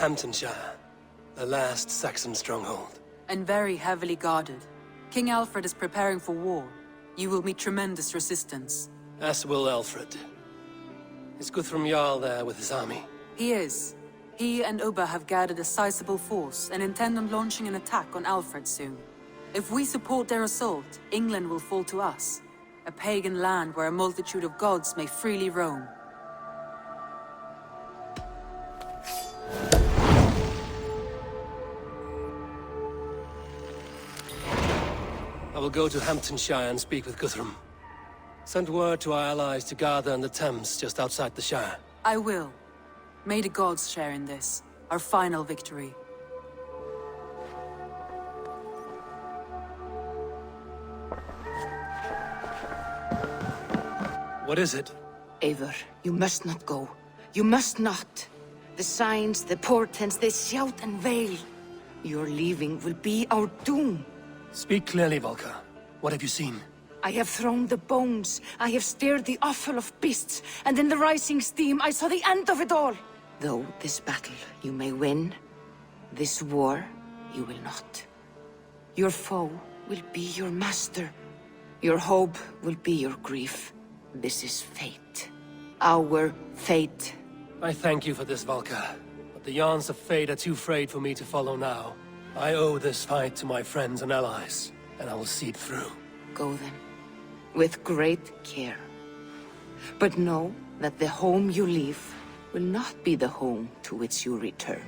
Hamtunshire, the last Saxon stronghold. And very heavily guarded. King Alfred is preparing for war. You will meet tremendous resistance. As will Alfred. Is Guthrum Jarl there with his army? He is. He and Ubba have gathered a sizable force and intend on launching an attack on Alfred soon. If we support their assault, England will fall to us. A pagan land where a multitude of gods may freely roam. I will go to Hamtunshire and speak with Guthrum. Send word to our allies to gather in the Thames just outside the Shire. I will. May the gods share in this, our final victory. What is it? Eivor, you must not go. You must not. The signs, the portents, they shout and wail. Your leaving will be our doom. Speak clearly, Volker. What have you seen? I have thrown the bones. I have stirred the offal of beasts. And in the rising steam, I saw the end of it all. Though this battle you may win, this war you will not. Your foe will be your master. Your hope will be your grief. This is fate. Our fate. I thank you for this, Volker. But the yarns of fate are too frayed for me to follow now. I owe this fight to my friends and allies, and I will see it through. Go then, with great care. But know that the home you leave will not be the home to which you return.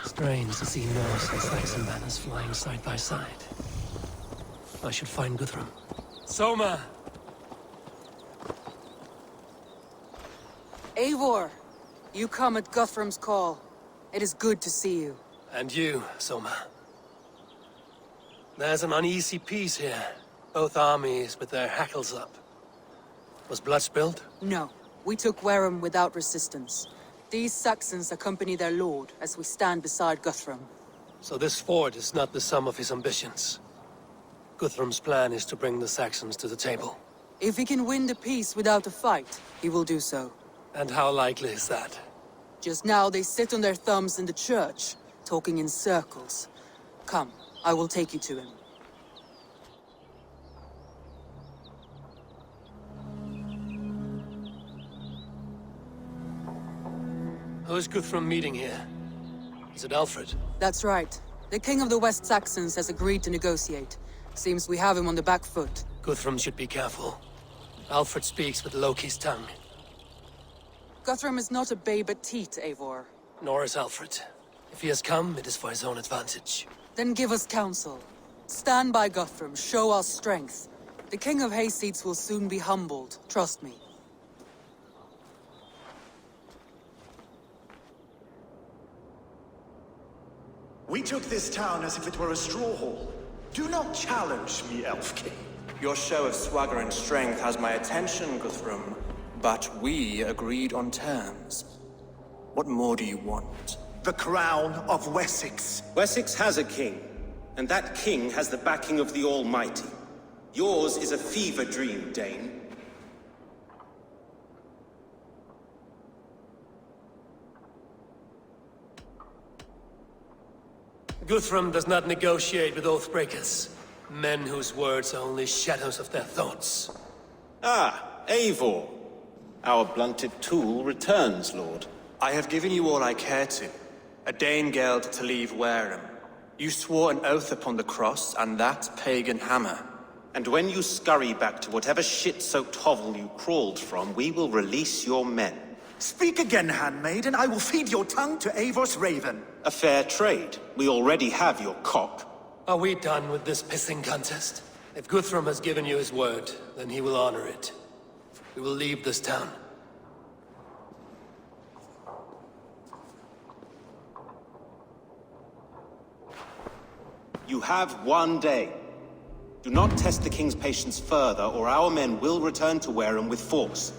Strange to see Norse and Saxon banners flying side by side. I should find Guthrum. Soma! Eivor! You come at Guthrum's call. It is good to see you. And you, Soma. There's an uneasy peace here. Both armies with their hackles up. Was blood spilled? No. We took Wareham without resistance. These Saxons accompany their lord as we stand beside Guthrum. So this fort is not the sum of his ambitions. Guthrum's plan is to bring the Saxons to the table. If he can win the peace without a fight, he will do so. And how likely is that? Just now they sit on their thumbs in the church, talking in circles. Come, I will take you to him. Who is Guthrum meeting here? Is it Alfred? That's right. The king of the West Saxons has agreed to negotiate. Seems we have him on the back foot. Guthrum should be careful. Alfred speaks with Loki's tongue. Guthrum is not a babe at teat, Eivor. Nor is Alfred. If he has come, it is for his own advantage. Then give us counsel. Stand by Guthrum, show our strength. The king of Hayseeds will soon be humbled, trust me. We took this town as if it were a straw hall. Do not challenge me, Elf King. Your show of swagger and strength has my attention, Guthrum. But we agreed on terms. What more do you want? The crown of Wessex. Wessex has a king, and that king has the backing of the Almighty. Yours is a fever dream, Dane. Guthrum does not negotiate with oathbreakers. Men whose words are only shadows of their thoughts. Ah, Eivor. Our blunted tool returns, Lord. I have given you all I care to. A Danegeld to leave Wareham. You swore an oath upon the cross, and that pagan hammer. And when you scurry back to whatever shit-soaked hovel you crawled from, we will release your men. Speak again, handmaid, and I will feed your tongue to Eivor's raven. A fair trade. We already have your cock. Are we done with this pissing contest? If Guthrum has given you his word, then he will honor it. We will leave this town. You have 1 day. Do not test the king's patience further, or our men will return to Wareham with force.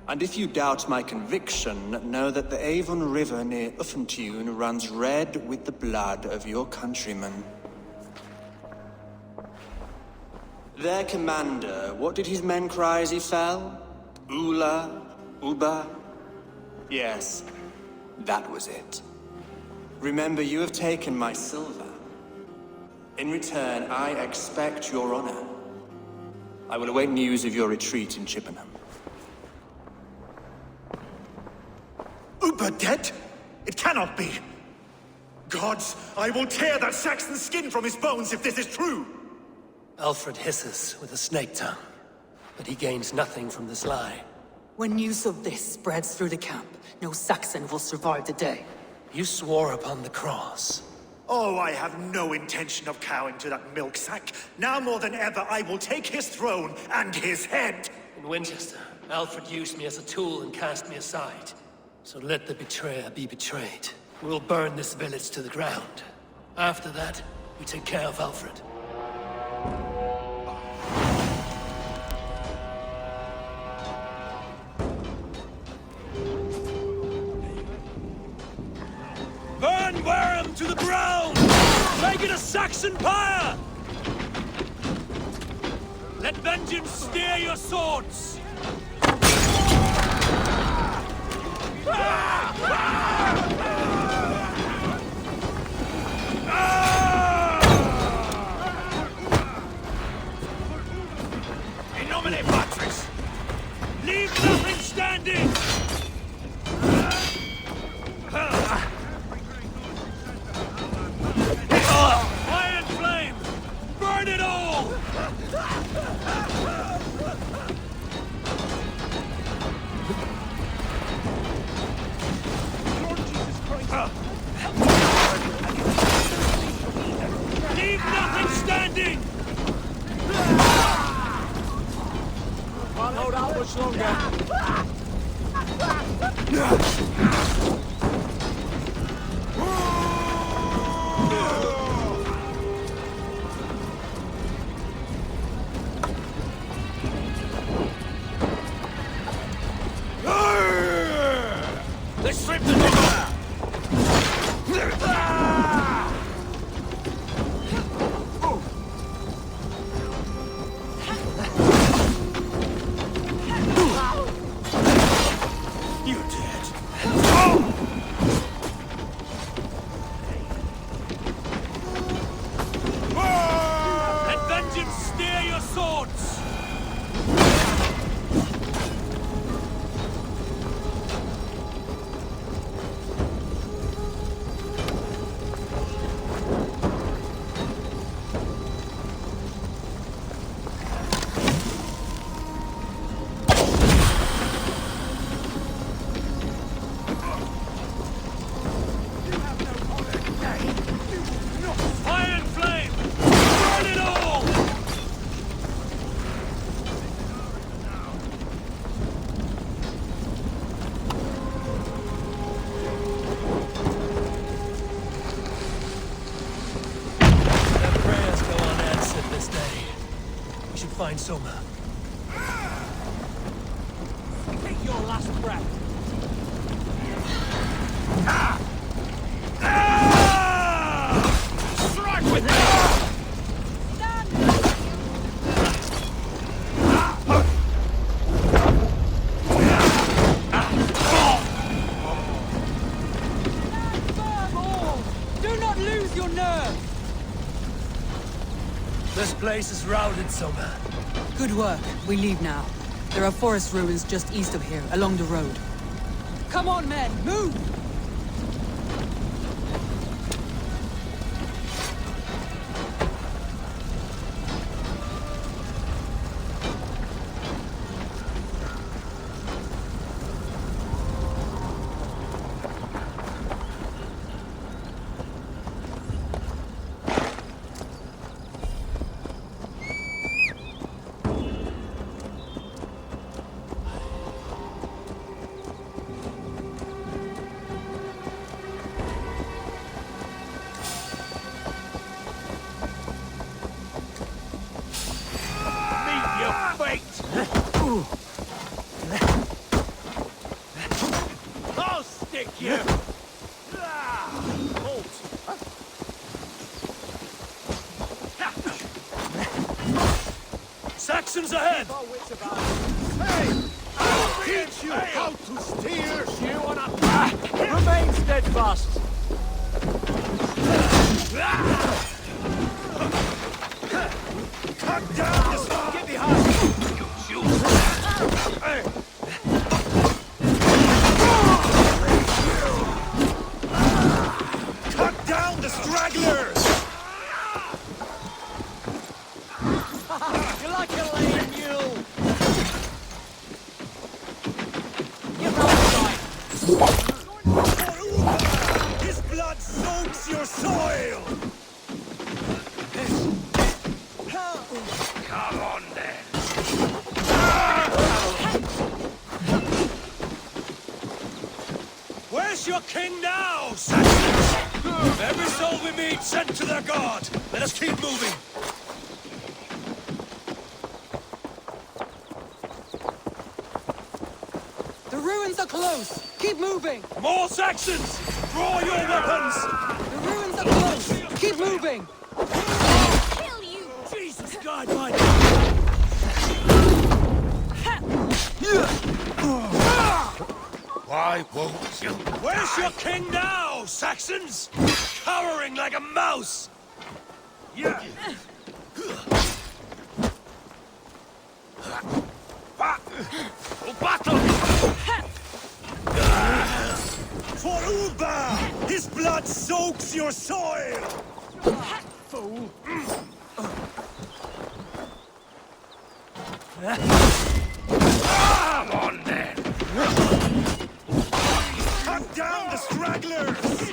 And if you doubt my conviction, know that the Avon River near Uffentune runs red with the blood of your countrymen. Their commander, what did his men cry as he fell? Ula? Uba? Yes, that was it. Remember, you have taken my silver. In return, I expect your honor. I will await news of your retreat in Chippenham. Uber dead? It cannot be! Gods, I will tear that Saxon's skin from his bones if this is true! Alfred hisses with a snake tongue, but he gains nothing from this lie. When news of this spreads through the camp, no Saxon will survive the day. You swore upon the cross. Oh, I have no intention of cowing to that milk sack. Now more than ever, I will take his throne and his head! In Winchester, Alfred used me as a tool and cast me aside. So let the betrayer be betrayed. We'll burn this village to the ground. After that, we take care of Alfred. Burn Wareham to the ground! Make it a Saxon pyre! Let vengeance steer your swords! In nomine Patris! Leave nothing standing! Iron flame! Burn it all! Leave nothing standing! Can't hold out much longer. Let's strip the river! You're dead. Let vengeance steer your swords! Iron flame! Burn it all! Their prayers go unanswered this day. We should find Soma. Take your last breath. Strike with it! Do not lose your nerve! This place is routed, Soma. Good work. We leave now. There are forest ruins just east of here, along the road. Come on, men! Move! Saxons ahead! Hey! I'll teach you how to steer! You on a back! Remain steadfast! Cut down the storm! Get behind! Hey! Cut down the stragglers! You like a lame mule? His blood soaks your soil! Come on then! Where's your king now, Saxons? Every soul we meet sent to their god. Let us keep moving. The ruins are close! Keep moving! More Saxons! Draw your weapons! The ruins are close! Keep moving! Kill you! Jesus God, my... Why won't you? Where's your king now, Saxons? Cowering like a mouse! Yeah. Battle! For Uba! His blood soaks your soil! Fool! Come on then! Cut down the stragglers!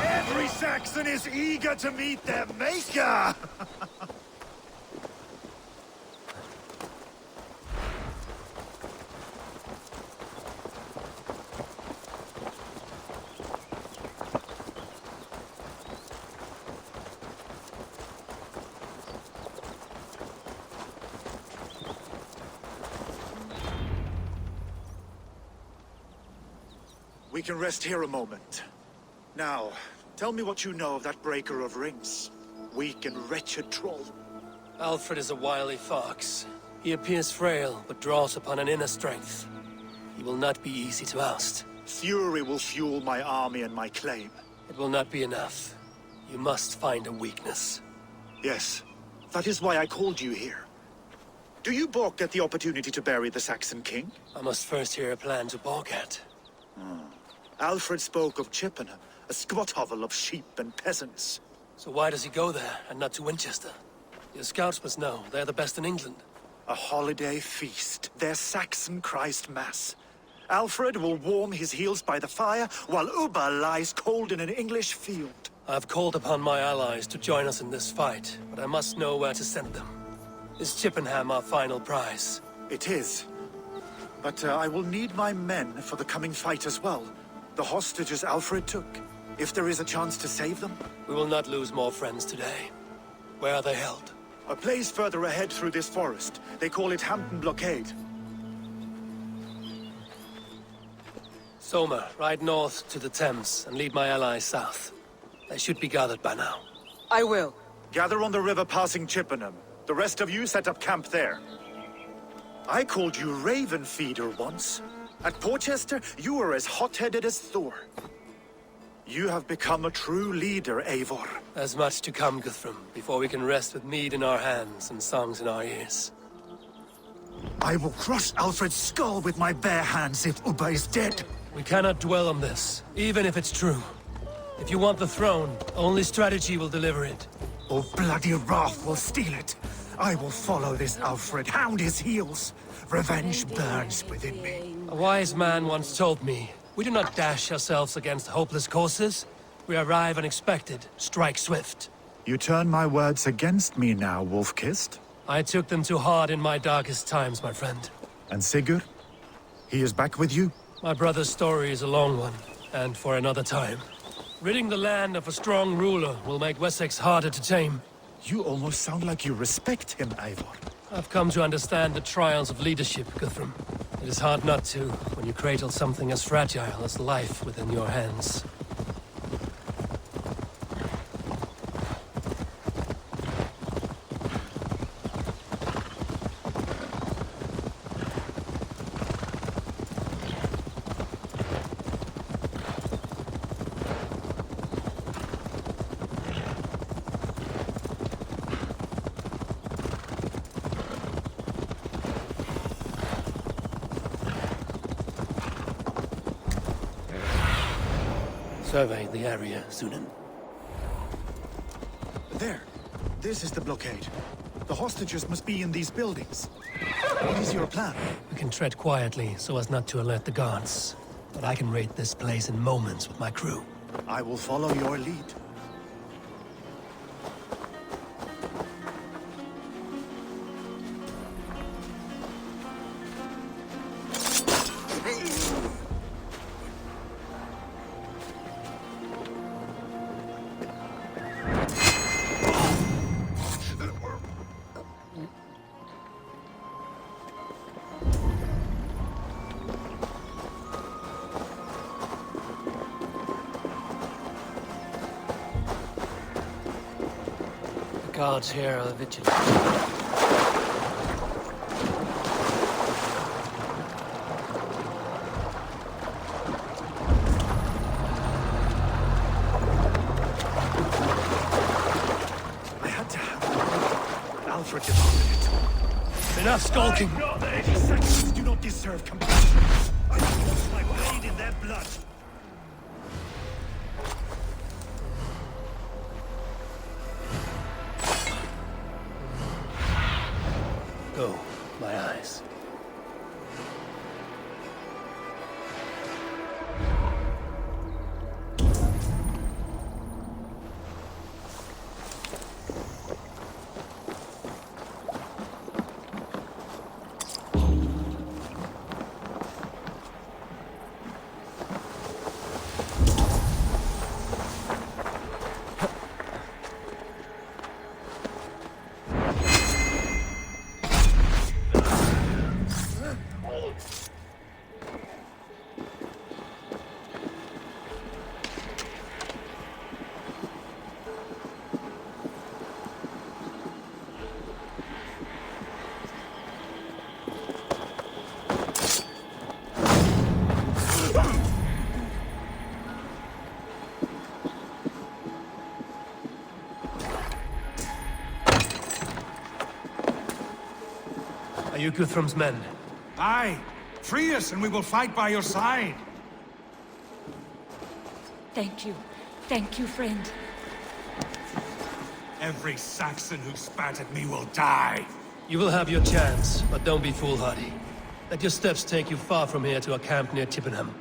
Every Saxon is eager to meet their maker! We can rest here a moment. Now, tell me what you know of that breaker of rings. Weak and wretched troll. Alfred is a wily fox. He appears frail, but draws upon an inner strength. He will not be easy to oust. Fury will fuel my army and my claim. It will not be enough. You must find a weakness. Yes, that is why I called you here. Do you balk at the opportunity to bury the Saxon king? I must first hear a plan to balk at. Alfred spoke of Chippenham, a squat hovel of sheep and peasants. So why does he go there, and not to Winchester? Your scouts must know. They're the best in England. A holiday feast, their Saxon Christ Mass. Alfred will warm his heels by the fire, while Uba lies cold in an English field. I've called upon my allies to join us in this fight, but I must know where to send them. Is Chippenham our final prize? It is. But I will need my men for the coming fight as well. The hostages Alfred took. If there is a chance to save them. We will not lose more friends today. Where are they held? A place further ahead through this forest. They call it Hampton Blockade. Soma, ride north to the Thames and lead my allies south. They should be gathered by now. I will. Gather on the river passing Chippenham. The rest of you set up camp there. I called you Raven Feeder once. At Porchester, you were as hot-headed as Thor. You have become a true leader, Eivor. There's much to come, Guthrum, before we can rest with mead in our hands and songs in our ears. I will crush Alfred's skull with my bare hands if Uba is dead. We cannot dwell on this, even if it's true. If you want the throne, only strategy will deliver it. Or bloody wrath will steal it. I will follow this Alfred, hound his heels. Revenge burns within me. A wise man once told me, we do not dash ourselves against hopeless courses. We arrive unexpected, strike swift. You turn my words against me now, Wolf-Kissed. I took them too hard in my darkest times, my friend. And Sigurd? He is back with you? My brother's story is a long one, and for another time. Ridding the land of a strong ruler will make Wessex harder to tame. You almost sound like you respect him, Eivor. I've come to understand the trials of leadership, Guthrum. It is hard not to, when you cradle something as fragile as life within your hands. Survey the area, Sunan. There. This is the blockade. The hostages must be in these buildings. What is your plan? We can tread quietly so as not to alert the guards. But I can raid this place in moments with my crew. I will follow your lead. The guards here are vigilant. I had to have it. Alfred demanded it. Enough skulking! These Saxons do not deserve compassion. I will wash my blade in their blood. Go, my eyes. Are you Guthrum's men? Aye. Free us and we will fight by your side. Thank you. Thank you, friend. Every Saxon who spat at me will die. You will have your chance, but don't be foolhardy. Let your steps take you far from here to a camp near Chippenham.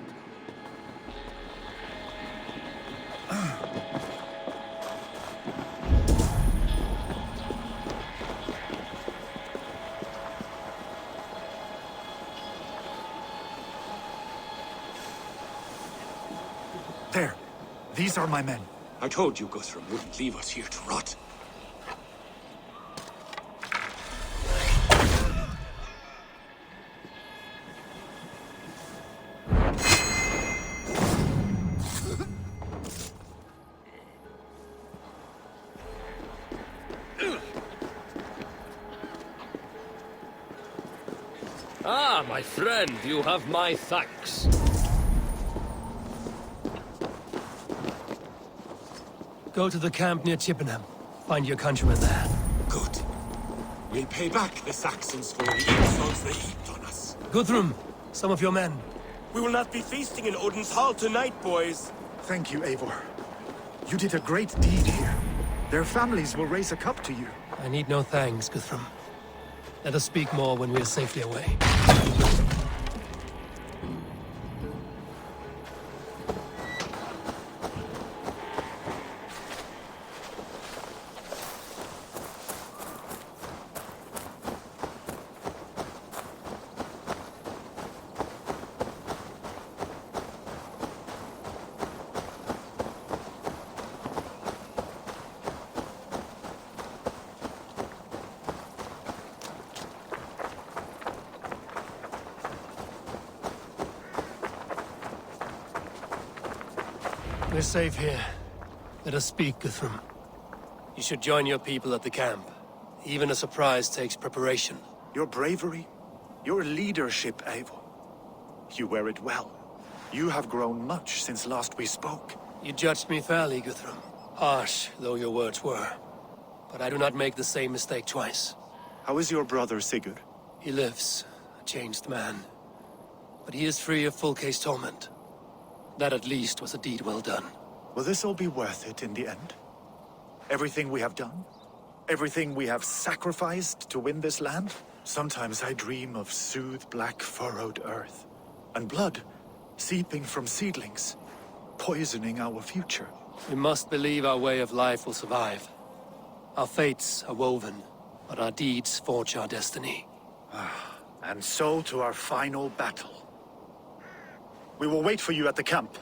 There. These are my men. I told you Guthrum wouldn't leave us here to rot. Ah, my friend, you have my thanks. Go to the camp near Chippenham. Find your countrymen there. Good. We'll pay back the Saxons for the insults they heaped on us. Guthrum, some of your men. We will not be feasting in Odin's hall tonight, boys. Thank you, Eivor. You did a great deed here. Their families will raise a cup to you. I need no thanks, Guthrum. Let us speak more when we are safely away. We're safe here. Let us speak, Guthrum. You should join your people at the camp. Even a surprise takes preparation. Your bravery, your leadership, Eivor. You wear it well. You have grown much since last we spoke. You judged me fairly, Guthrum. Harsh though your words were. But I do not make the same mistake twice. How is your brother, Sigurd? He lives, a changed man. But he is free of full case torment. That at least was a deed well done. Will this all be worth it in the end? Everything we have done? Everything we have sacrificed to win this land? Sometimes I dream of soothed black furrowed earth, and blood seeping from seedlings, poisoning our future. We must believe our way of life will survive. Our fates are woven, but our deeds forge our destiny. And so to our final battle. We will wait for you at the camp.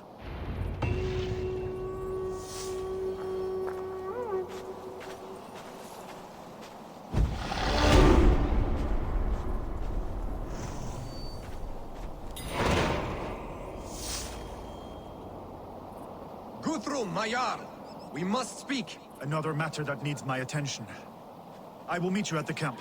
Guthrum, my Jarl! We must speak! Another matter that needs my attention. I will meet you at the camp.